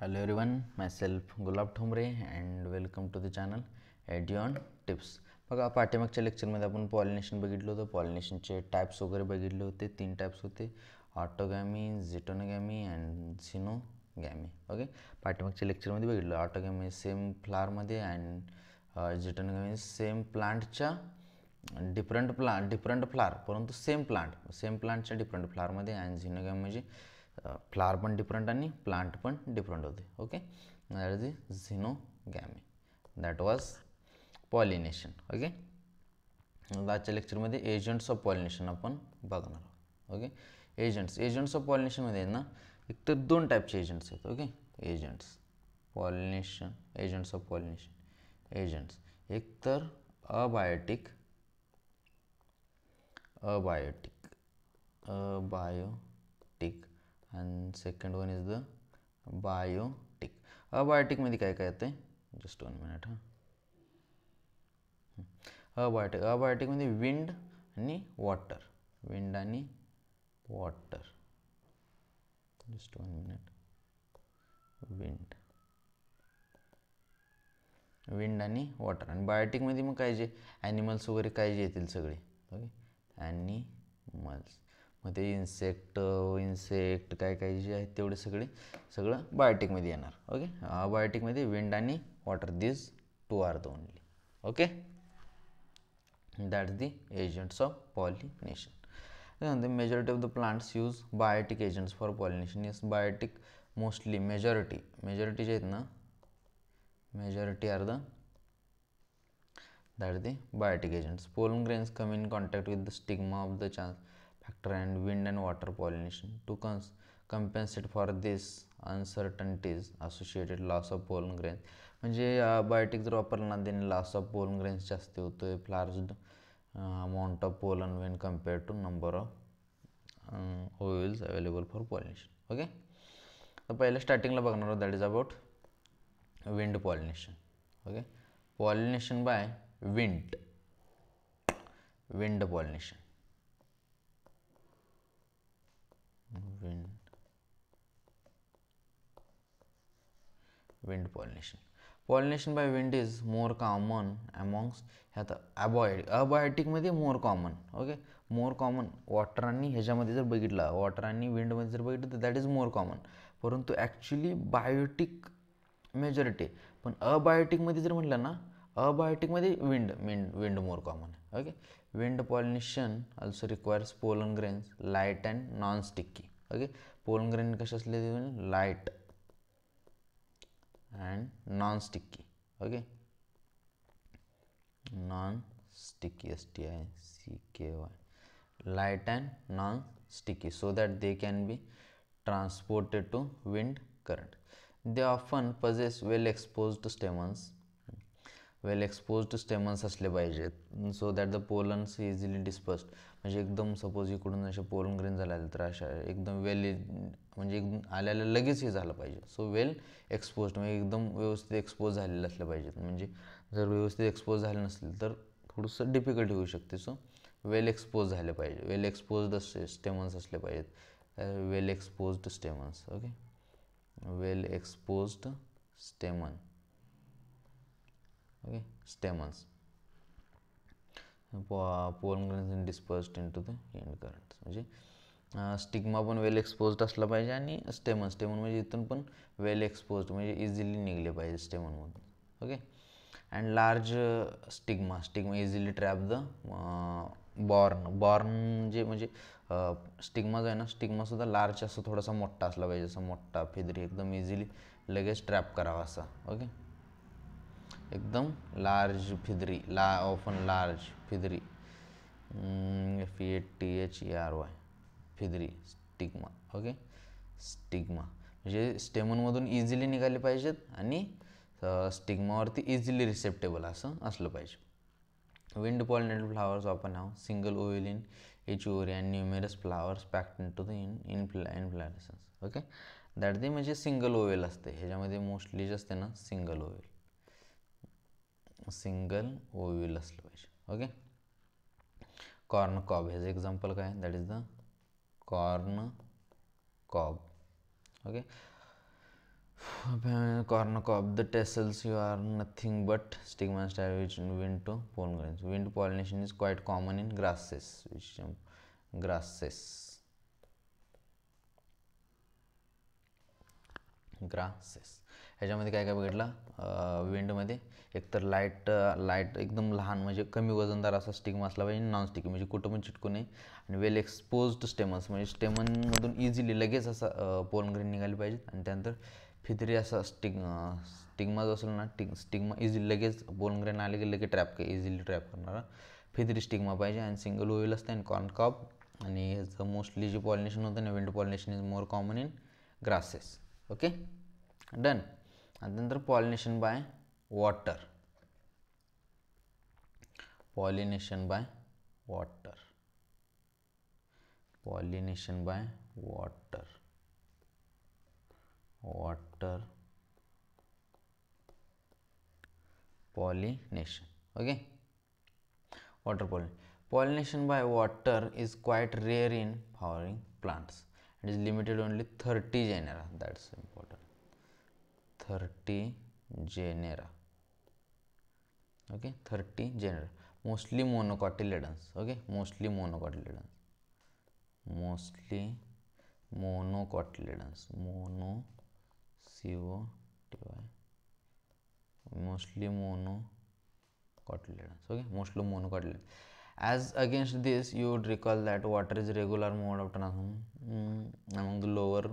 Hello everyone, myself Gulab Thomre and welcome to the channel Edion Tips. बघा पाठीमागच्या लेक्चरमध्ये आपण पॉलिनेशन बघितलं होतं. पॉलिनेशनचे टाइप्स वगैरे बघितले होते. 3 टाइप्स होते, ऑटोगॅमी, झिटोनोगॅमी अँड झिनोगॅमी. ओके, पाठीमागच्या लेक्चरमध्ये बघितलं. ऑटोगॅमी सेम फ्लावरमध्ये अँड झिटोनोगॅमी सेम प्लांटच्या डिफरंट फ्लावर परंतु सेम प्लांटच्या डिफरंट फ्लावरमध्ये. अँड झिनोगॅमी म्हणजे फ्लावर पण डिफरंट आणि प्लांट पण डिफरंट होते. Okay, that is the xenogamy. That was pollination. Okay, आजच्या लेक्चरमध्ये एजंट्स ऑफ पॉलिनेशन आपण बघणार आहोत. ओके, एजंट्स ऑफ पॉलिनेशनमध्ये ना एकतर 2 टाईपचे एजंट्स आहेत. Okay, agents of pollination agents एकतर abiotic and second one is the biotic. Abiotic मध्ये काय काय येते, जस्ट 1 मिनिट. अबायोटिक मध्ये विंड आणि वॉटर. Just 1 minute. विंड आणि वॉटर. आणि बायोटिक मध्ये मग काय जे ॲनिमल्स वगैरे काय जे येतील सगळे. ओके, ॲनिमल्स मध्ये इन्सेक्ट काय काय जे आहेत तेवढे सगळं बायोटिकमध्ये येणार. ओके, बायोटिकमध्ये विंड आणि water, this 2 are the only. Okay, that is the agents of pollination. The majority of the plants use biotic agents for pollination. Yes, biotic mostly majority जे आहेत ना, majority are the that is the biotic agents. Pollen grains come in contact with the stigma of the chance factor and wind and water pollination. To compensate for this uncertainties associated loss of pollen grains. म्हणजे biotic जर वापरला ना, then loss of pollen grains जास्त होतो. Large amount of pollen when compared to number of ovules available for pollination. Okay, तर पहिल्या स्टार्टिंगला बघणार आहोत, that is about wind pollination. Okay, pollination by wind pollination. Wind pollination. Pollination by wind is more common amongst abiotic मध्ये more common. Okay, more common water आणि ह्याच्यामध्ये जर बघितलं, वॉटर आणि विंडमध्ये जर बघितलं तर दॅट इज मोर कॉमन. परंतु ॲक्च्युली बायोटिक मेजॉरिटी. पण अबायोटिकमध्ये जर म्हटलं ना, अबायोटिकमध्ये विंड मोर कॉमन आहे. Okay, wind pollination also requires pollen grains light and non sticky. Okay, pollen grain कसे असले, light and non-sticky. Okay, non-sticky, STICKY, light and non-sticky, so that they can be transported to wind current. They often possess well exposed stamens असले पाहिजेत, so that the pollens easily dispersed. म्हणजे एकदम suppose इकडून असे pollen grain झाले तर अशा एकदम म्हणजे एकदम आल्याला लगेच हे झालं पाहिजे. सो वेल एक्सपोज्ड म्हणजे एकदम व्यवस्थित एक्सपोज झालेलं असलं पाहिजेत. म्हणजे जर व्यवस्थित एक्सपोज झाले नसतील तर थोडंसं डिफिकल्ट होऊ शकते. सो वेल एक्सपोज झाले पाहिजे, वेल एक्सपोज्ड स्टेमन्स असले पाहिजेत. Well exposed stamens. Okay, well exposed stamen. Okay, stamens. Pollen grains dispersed in to the end currents. म्हणजे स्टिग्मा पण वेल एक्सपोज्ड असला पाहिजे आणि स्टेमन म्हणजे इथून पण वेल एक्सपोज्ड म्हणजे इझिली निघले पाहिजे स्टेमनमधून. Okay, and large stigma easily trap the born म्हणजे स्टिग्मा जो आहे ना, स्टिग्मासुद्धा लार्ज असं थोडासा मोठा असला पाहिजे, असं मोठा फिदरी एकदम इझिली लगेच ट्रॅप करावा असा. ओके, एकदम large feathery, often large feathery, FEATHERY feathery stigma. Okay, stigma म्हणजे स्टेमनमधून इझिली निघाले पाहिजेत आणि स्टिग्मावरती इझिली रिसेप्टेबल असं असलं पाहिजे. Wind pollinated flowers often have single oval in each ovary and numerous flowers packed into the inflorescence. Okay, that the म्हणजे single oval असते ह्याच्यामध्ये, मोस्टली जे असते ना सिंगल ओव्हल असलं पाहिजे. ओके, कॉर्न कॉब ह्याचं एक्झाम्पल काय, that is the corn cob. Okay, Corner of the tassels you are nothing but stigma style which wind to pollen grains. Wind pollination is quite common in grasses. Grasses ह्याच्यामध्ये काय काय बघितलं विंडमध्ये एकतर light एकदम लहान म्हणजे कमी वजनदार असा स्टिग्मा असला पाहिजे, नॉन स्टिकी म्हणजे कुठं पण चिटकू नये, आणि वेल एक्सपोज्ड स्टेमन्स म्हणजे स्टेमनमधून इझिली लगेच असा पोलन ग्रेन निघाली पाहिजेत, आणि त्यानंतर फिदरी असा स्टिग्मा जो असेल ना स्टिग्मा इझिली लगेच पोलन ग्रेन आले की लगेच इझिली ट्रॅप करणारा फिदरी स्टिग्मा पाहिजे, आणि सिंगल ओव्हल असते आणि कॉर्नकॉब. आणि ह्याचं मोस्टली जे पॉलिनेशन होतं ना wind pollination is more common in grasses. Okay done. आणि नंतर pollination by water. Pollination by water. Pollination by water. Water pollination. Okay, water pollination by water is quite rare in flowering plants. It is limited only 30 genera. That's important. 30 genera. Okay, 30 genera. Mostly monocotyledons. Okay, mostly monocotyledons. Mostly monocotyledons. Mostly monocotyledons. Okay, mostly monocotyledons. As against this, you would recall that water is regular mode of transport among the lower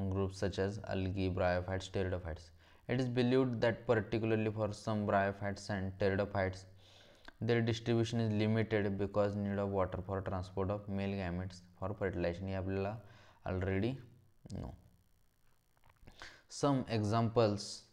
groups such as algae, bryophytes, pteridophytes. It is believed that particularly for some bryophytes and pteridophytes, their distribution is limited because need of water for transport of male gametes for fertilization. हे आपल्याला already know. Some examples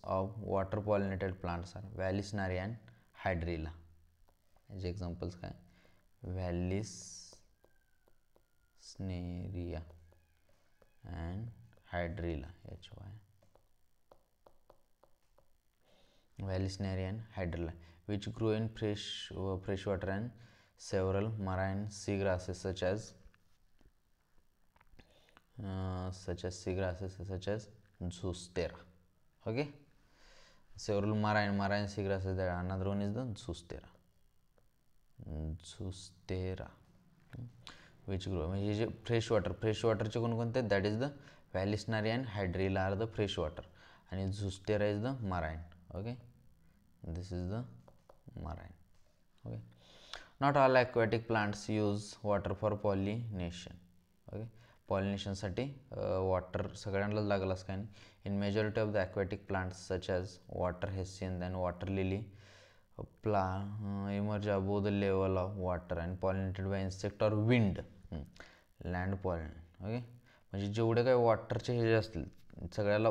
of water pollinated plants are Vallisneria and Hydrilla. As examples काय Vallisneria and Hydrilla. Vallisneria and Hydrilla, which grow in freshwater and several marine seagrasses such as Zostera. Okay, several marine seagrasses. That another one is the Zostera. Which grow म्हणजे freshwater चे कोणकोणते, that is the Vallisneria and Hydrilla are the freshwater, and Zostera is the marine. Okay, this is the marine. Okay, not all aquatic plants use water for pollination. Okay, pollination साठी water सगळ्यांनाच लागलाच काय. In majority of the aquatic plants such as water hyacinth and water lily emerge above the level of water and pollinated by insect or wind. Land pollen. Okay, म्हणजे जेवढे काही वॉटरचे हे जे असतील सगळ्याला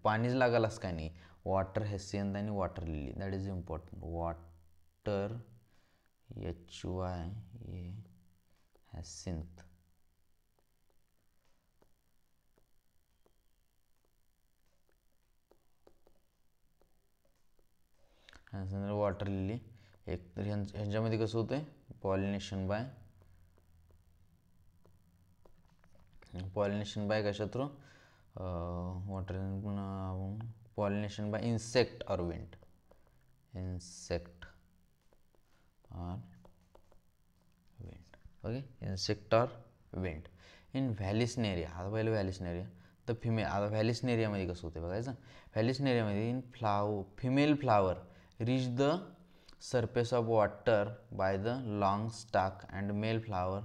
पाणीच लागायलाच काय नाही. वॉटर हॅसियंथ आणि water lily, that is important. Water hyacinth, water lily. एक तर ह्यांच्यामध्ये कसं होतं आहे पॉलिनेशन बाय कशा through water pollination by insect और विंड. ओके, इन्सेक्ट और विंड. इन व्हॅलिस्नेरिया, आता पहिलं व्हॅलिस्नेरिया तर फिमेल. आता व्हॅलिस्नेरियामध्ये कसं होतं बघायचं. व्हॅलिस्नेरियामध्ये in female flower reach the surface of water by the long stalk and male flower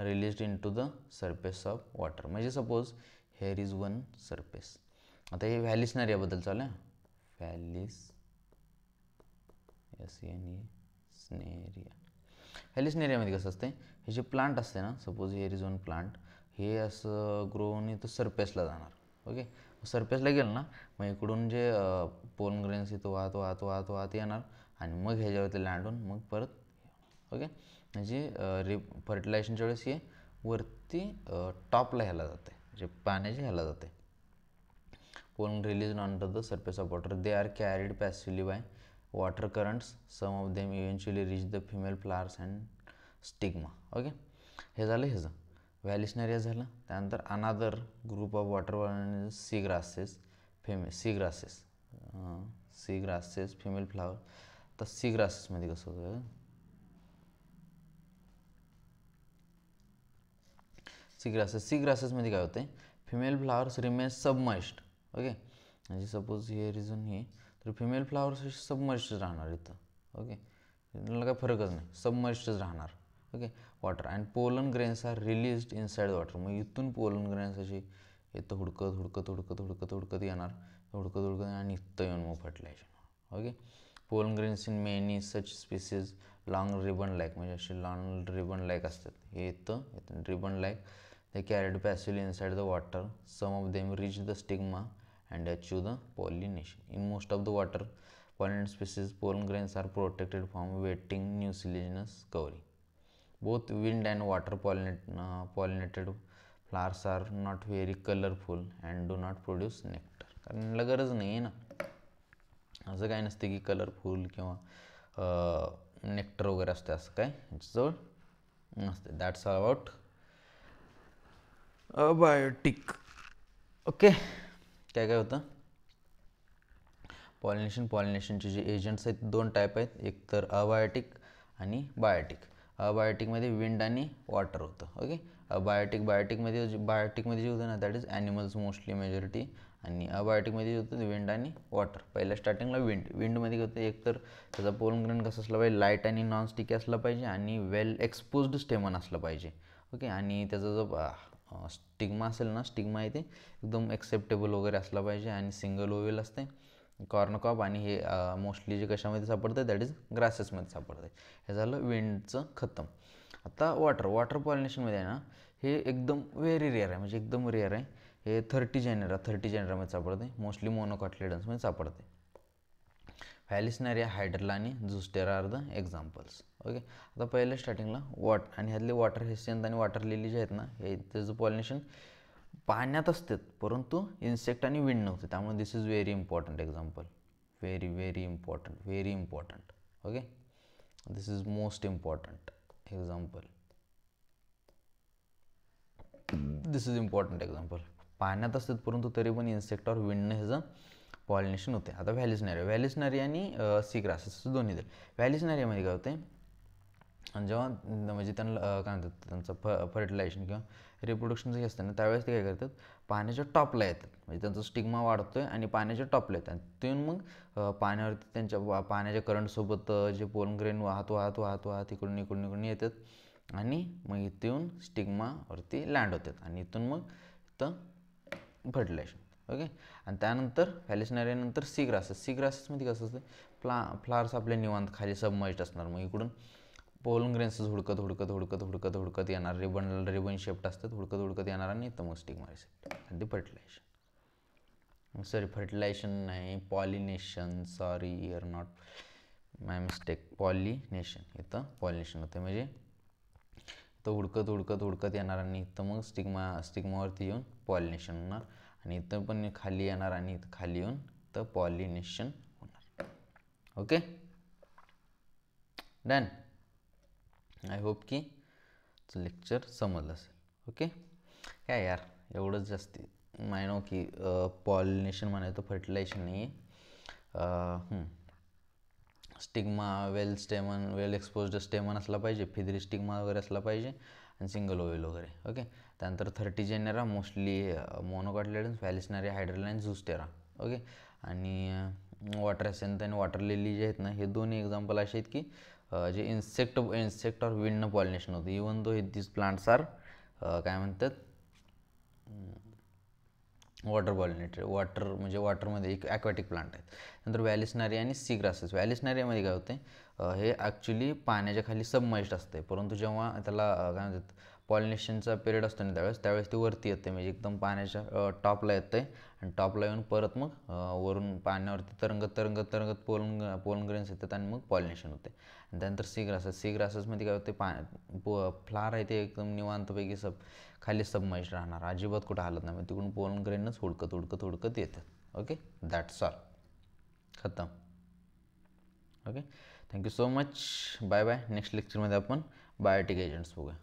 released into the surface of water. म्हणजे suppose here is one surface. आता हे व्हॅलिस्नेरिया बद्दल चालू आहे. व्हॅलिस्नेरियामध्ये कसं असते, हे जे प्लांट असते ना, suppose here is one plant, हे असं ग्रो होऊन तर सरफेसला जाणार. ओके, सरफेसला गेलं ना मग इकडून जे पोलन ग्रेन्स इथं वाहत येणार आणि मग ह्याच्यावरती लँड होऊन मग परत. ओके, म्हणजे फर्टिलायझेशनच्या वेळेस हे वरती टॉपला ह्याला जाते, म्हणजे पाण्याच्या ह्याला जाते. Pollen release on to the surface of water. They are carried passively by water currents. Some of them eventually reach the female flowers and stigma. Okay, हे झालं ह्याचं. व्हॅलिस्नेरिया झालं. त्यानंतर another group of water sea grasses sea grasses female flower. तर sea ग्रासेसमध्ये कसं होतं, sea ग्रासेसमध्ये काय होते, female flowers remain submerged. Okay, म्हणजे सपोज हे रिझन हे, तर फिमेल फ्लावर्स सबमर्ज्ड राहणार इथं. ओके, त्याला काय फरकच नाही, सबमर्ज्डच राहणार. Okay, water and pollen grains are released inside water. मग इथून पोलन ग्रेन्स अशी इथं हुडकत येणार, हुडकत आणि इथं येऊन मग fertilisation. Okay, pollen grains in many such species long ribbon like, म्हणजे असे लॉंग रिबन लाईक असतात. हे इथं ribbon like they carried passively inside the water. Some of them reach the stigma and achieve the pollination. In most of the water pollen species, pollen grains are protected from wetting mucilaginous covering. Both wind and water pollinated flowers are not very colorful and do not produce nectar. कारण याला गरज नाही आहे ना, असं काय नसते की कलरफुल किंवा नेक्टर वगैरे असते, असं काय याच्याजवळ नसते. That's all about abiotic. Okay, काय काय होतं, पॉलिनेशनचे जे एजंट्स आहेत दोन टाईप आहेत, एक तर अबायोटिक आणि बायोटिक. अबायोटिकमध्ये विंड आणि वॉटर होतं. ओके, बायोटिकमध्ये जे होतं ना, that is animals mostly majority. आणि अबायोटिकमध्ये जे होतं विंड आणि वॉटर. पहिल्या स्टार्टिंगला विंडमध्ये होतं, एक तर त्याचा पोलन ग्रेन कसं असलं पाहिजे, लाईट आणि नॉन स्टिकी असलं पाहिजे आणि वेल एक्सपोज्ड स्टेमन असलं पाहिजे. ओके, आणि त्याचा जो स्टिग्मा असेल ना, स्टिग्मा आहे ते एकदम एक्सेप्टेबल वगैरे असला पाहिजे आणि सिंगल ओवेल असते, कॉर्नकॉप. आणि हे मोस्टली जे कशामध्ये सापडतं, दॅट इज ग्रासेसमध्ये सापडतं. हे झालं विंडचं खतम. आता वॉटर पॉलिनेशनमध्ये आहे ना, हे एकदम व्हेरी रेअर आहे, म्हणजे एकदम रेअर आहे. हे 30 जेनेरामध्ये सापडते, मोस्टली मोनोकॉटिलिडन्समध्ये सापडते. व्हॅलिस्नेरिया, हायड्रला आणि झुस्टेरा आर द एक्झाम्पल्स. ओके, आता पहिल्या स्टार्टिंगला आणि ह्यातले वॉटर हेसियंथ आणि वॉटर लिली जे आहेत ना, हे त्याचं पॉलिनेशन पाण्यात असतात, परंतु इन्सेक्ट आणि विंड नव्हते. त्यामुळे this is very important example, very important. Okay, this is most important example. पाण्यात असतात परंतु तरी पण इन्सेक्ट और विंडनं ह्याचं पॉलिनेशन होते. आता व्हॅलिस्नेरिया आणि सी ग्रासेस दोन्ही दिले. व्हॅलिस्नेरियामध्ये काय होते, आणि जेव्हा म्हणजे त्यांना काय म्हणतात, त्यांचं फर्टिलायझेशन किंवा रिप्रोडक्शन जे असतं ना, त्यावेळेस ते काय करतात, पाण्याच्या टॉपला येतात. म्हणजे त्यांचा स्टिग्मा वाढतो आहे आणि पाण्याच्या टॉपला येतात. तिथून मग पाण्यावरती त्यांच्या पाण्याच्या करंटसोबत जे पोलन ग्रेन वाहत इकडून येतात आणि मग इथे येऊन स्टिग्मावरती लँड होतात आणि इथून मग इथं फर्टिलायझेशन. ओके, आणि त्यानंतर व्हॅलिस्नेरियानंतर सी ग्रासेसमध्ये कसं असतं, फ्लावर्स आपले निवांत खाली सबमर्ज्ड असणार. मग इकडून पोलन ग्रेन्स हुडकत येणार, रिबन शेप्ट असतात, हुडकत येणार आणि इथं मग स्टिग्मा रिसेप्ट आणि ते फर्टिलायझेशन नाही, pollination. Sorry, your not my mistake, pollination. इथं पॉलिनेशन होतं, म्हणजे इथं हुडकत येणार आणि इथं मग स्टिग्मावरती येऊन पॉलिनेशन होणार आणि इथं पण खाली येणार आणि इथं खाली येऊन तर पॉलिनेशन होणार. Okay, done. आय होप की लेक्चर समजलं असेल. ओके, काय यार एवढंच जास्ती मायनो की पॉलिनेशन म्हणायचं फर्टिलायझेशन नाही आहे. स्टिग्मा, वेल एक्सपोज्ड स्टेमन असला पाहिजे, फिदरी स्टिग्मा वगैरे असला पाहिजे आणि सिंगल ओवेल वगैरे. ओके, त्यानंतर 30 जेनेरा मोस्टली मोनोकॉटिलिडन्स, व्हॅलिस्नेरिया, हायड्रला आणि झुस्टेरा. ओके, आणि वॉटर हेसियंथ आणि वॉटर लिली जे आहेत ना, हे दोन्ही एक्झाम्पल असे आहेत की जे इन्सेक्ट और विंडनं पॉलिनेशन होतं. इवन दो दिस प्लांट्स आर काय म्हणतात, वॉटर पॉलिनेटेड. म्हणजे वॉटरमध्ये एक ॲक्वॅटिक प्लांट आहेत. नंतर व्हॅलिस्नेरिया आणि सी ग्रासेस. व्हॅलिस्नेरियामध्ये काय होते, हे ॲक्च्युली पाण्याच्या खाली सबमर्ज्ड असते, परंतु जेव्हा त्याला काय म्हणतात पॉलिनेशनचा पिरियड असतो ना, त्यावेळेस ते वरती येते, म्हणजे एकदम पाण्याच्या टॉपला येतं आहे आणि टॉपला येऊन परत मग वरून पाण्यावरती तरंगत पोलन ग्रेन्स येतात आणि मग पॉलिनेशन होते. आणि त्यानंतर सी ग्रासेसमध्ये काय होते, फ्लावर आहे ते एकदम निवांतपैकी खाली सबमर्ज्ड राहणार, अजिबात कुठं हालत नाही. मग तिकडून पोलन ग्रेनच हुडकत येतात. ओके, दॅट्स ऑल, खतम. Okay, thank you so much, bye. Next लेक्चरमध्ये आपण बायोटिक एजंट्स बघूया.